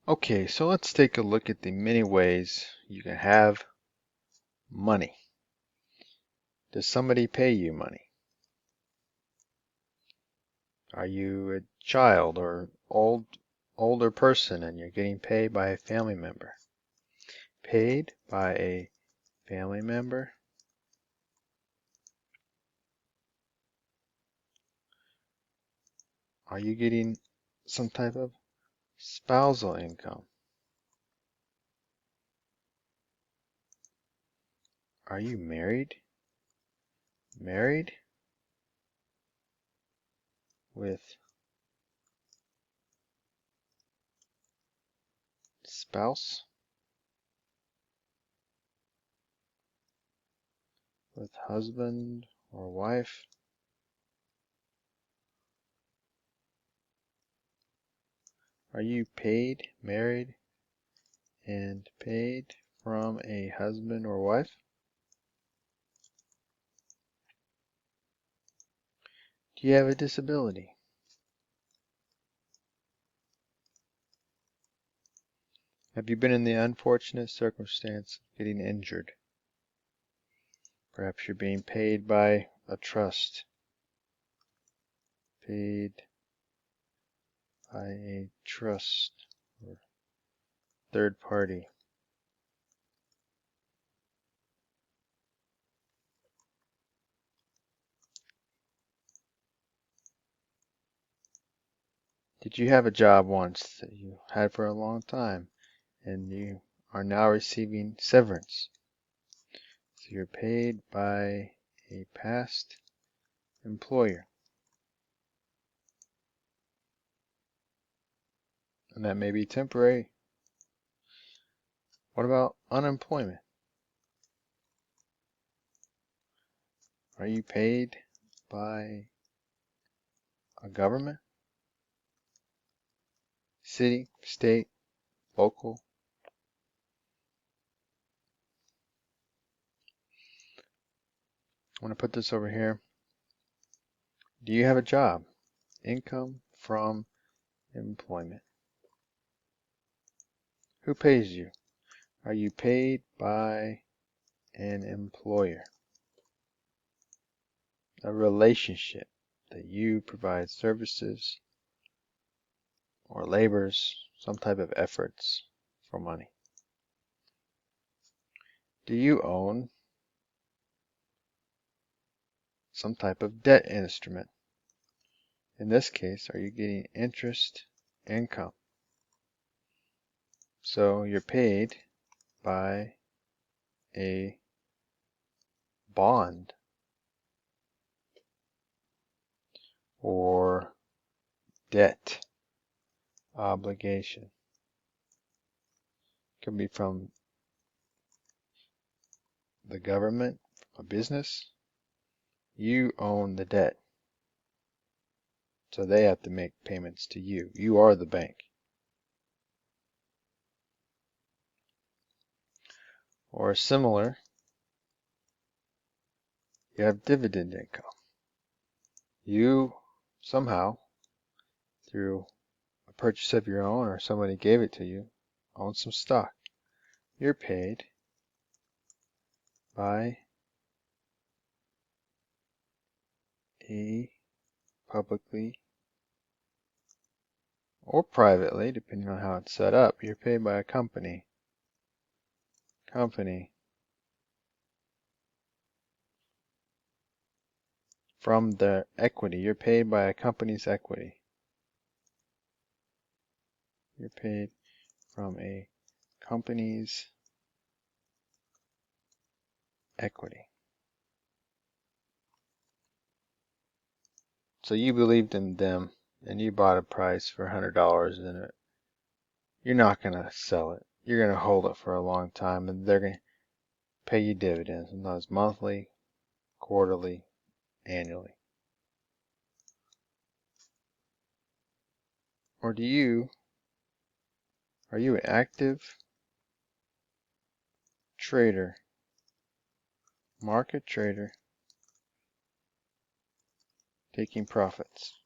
Okay, so let's take a look at the many ways you can have money. Does somebody pay you money? Are you a child or older person and you're getting paid by a family member? Paid by a family member? Are you getting some type of spousal income? Are you married? Married with spouse? With husband or wife? Are you paid, married, and paid from a husband or wife? Do you have a disability? Have you been in the unfortunate circumstance of getting injured? Perhaps you're being paid by a trust, paid by a trust or third party. Did you have a job once that you had for a long time and you are now receiving severance? So you're paid by a past employer. And that may be temporary. What about unemployment? Are you paid by a government? City, state, local? I'm going to put this over here. Do you have a job? Income from employment. Who pays you? Are you paid by an employer? A relationship that you provide services or labors, some type of efforts for money. Do you own some type of debt instrument? In this case, are you getting interest income? So you're paid by a bond or debt obligation. It can be from the government, a business. You own the debt. So they have to make payments to you. You are the bank. Or similar, you have dividend income. You somehow, through a purchase of your own or somebody gave it to you, own some stock. You're paid by a publicly or privately, depending on how it's set up. You're paid by a company. From the equity. You're paid by a company's equity. You're paid from a company's equity. So you believed in them and you bought a price for $100 in it. You're not going to sell it. You're going to hold it for a long time and they're going to pay you dividends, sometimes monthly, quarterly, annually. Or are you an active trader, market trader, taking profits?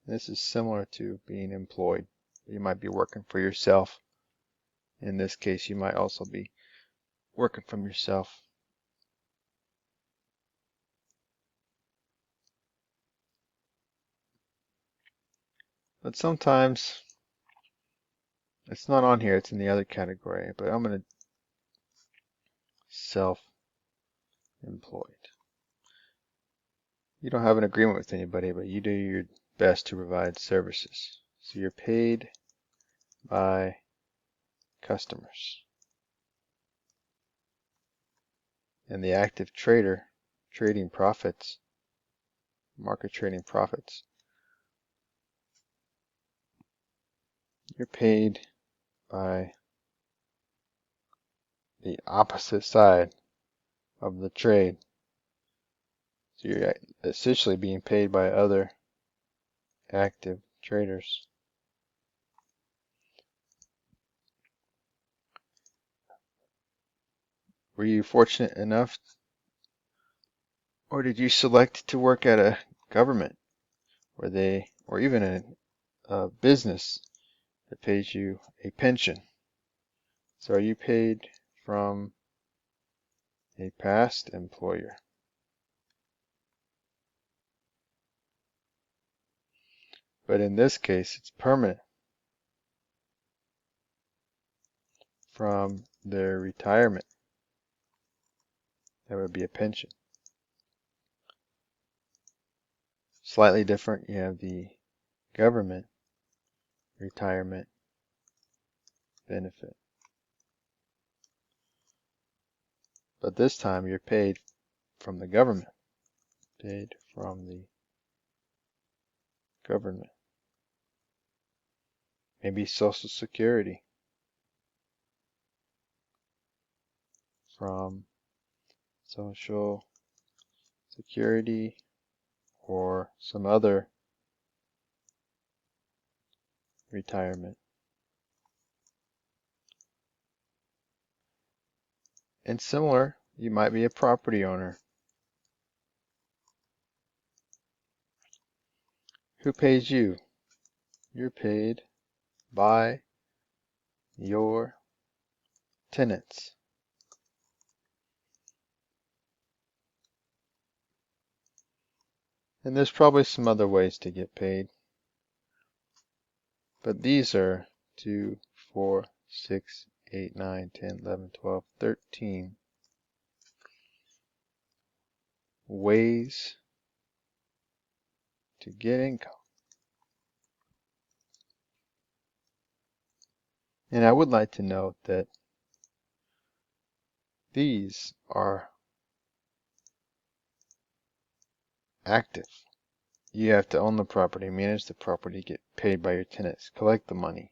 This is similar to being employed You might be working for yourself. In this case, you might also be working from yourself. But sometimes it's not on here, it's in the other category, but I'm going to self-employed. You don't have an agreement with anybody, but you do your best to provide services. So you're paid by customers. And the active trader, trading profits, market trading profits, you're paid by the opposite side of the trade. So you're essentially being paid by other active traders. Were you fortunate enough, or did you select to work at a government or even a business that pays you a pension? So are you paid from a past employer? But in this case, it's permanent, from their retirement. That would be a pension. Slightly different, you have the government retirement benefit. But this time you're paid from the government. Paid from the government. Maybe Social Security. From Social Security or some other retirement. And similar, you might be a property owner. Who pays you? You're paid by your tenants. And there's probably some other ways to get paid. But these are 2, 4, 6, 8, 9, 10, 11, 12, 13 ways to get income. And I would like to note that these are active. You have to own the property, manage the property, get paid by your tenants, collect the money.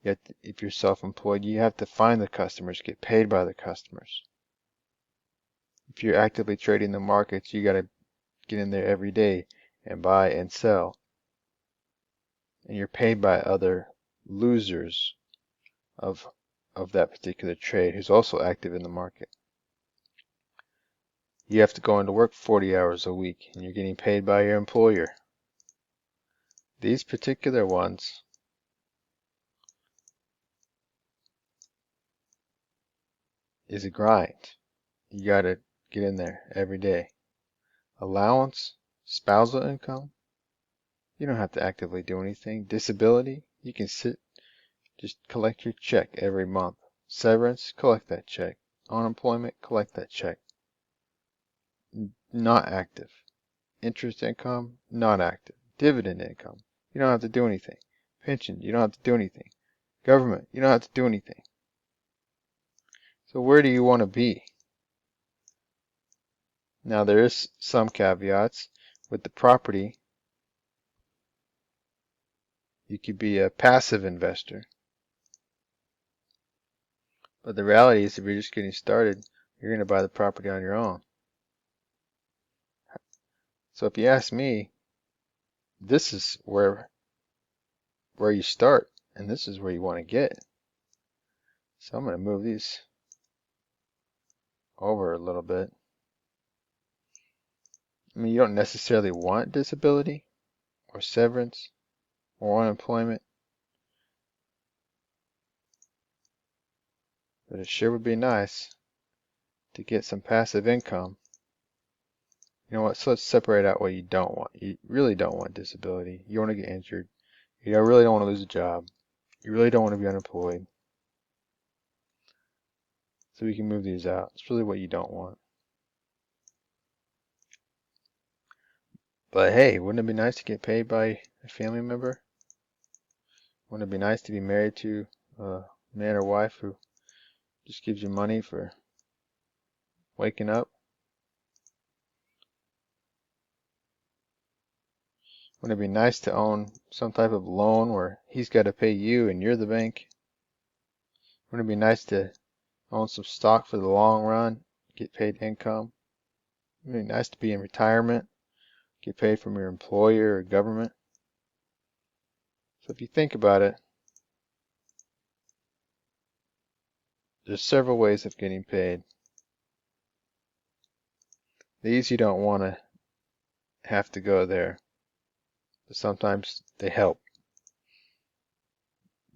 Yet, if you're self-employed, you have to find the customers, get paid by the customers. If you're actively trading the markets, you got to get in there every day and buy and sell. And you're paid by other losers of that particular trade who's also active in the market. You have to go into work 40 hours a week, and you're getting paid by your employer. These particular ones is a grind. You got to get in there every day. Allowance, spousal income, you don't have to actively do anything. Disability, you can sit, just collect your check every month. Severance, collect that check. Unemployment, collect that check. Not active. Interest income, not active. Dividend income, you don't have to do anything. Pension, you don't have to do anything. Government, you don't have to do anything. So where do you want to be? Now there is some caveats. With the property, you could be a passive investor. But the reality is, if you're just getting started, you're going to buy the property on your own. So if you ask me, this is where you start, and this is where you want to get. So I'm going to move these over a little bit. I mean, you don't necessarily want disability or severance or unemployment, But it sure would be nice to get some passive income. You know what? So let's separate out what you don't want. You really don't want disability. You want to get injured. You really don't want to lose a job. You really don't want to be unemployed. So we can move these out. It's really what you don't want. But hey, wouldn't it be nice to get paid by a family member? Wouldn't it be nice to be married to a man or wife who just gives you money for waking up? Wouldn't it be nice to own some type of loan where he's got to pay you and you're the bank? Wouldn't it be nice to own some stock for the long run, get paid income? Wouldn't it be nice to be in retirement, get paid from your employer or government? So if you think about it, there's several ways of getting paid. These you don't want to have to go there, but sometimes they help.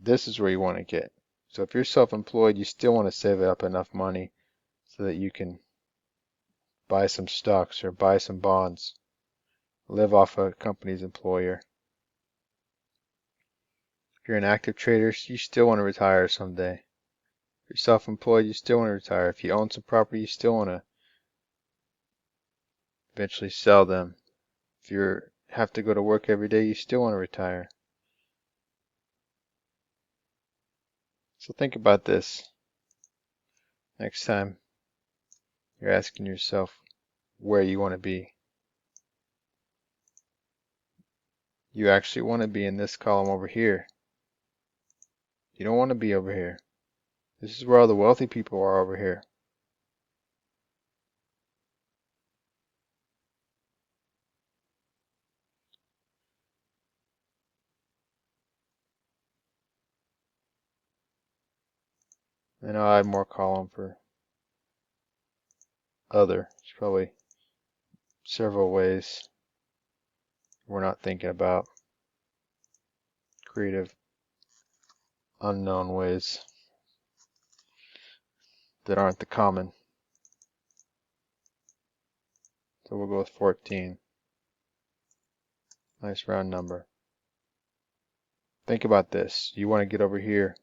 This is where you want to get. So if you're self-employed, you still want to save up enough money so that you can buy some stocks or buy some bonds, live off a company's employer. If you're an active trader, you still want to retire someday. If you're self-employed, you still want to retire. If you own some property, you still want to eventually sell them. If you have to go to work every day, you still want to retire. So think about this next time you're asking yourself where you want to be. You actually want to be in this column over here. You don't want to be over here. This is where all the wealthy people are over here. And I'll add more column for other. There's probably several ways we're not thinking about. Creative, unknown ways that aren't the common. So we'll go with 14. Nice round number. Think about this. You want to get over here.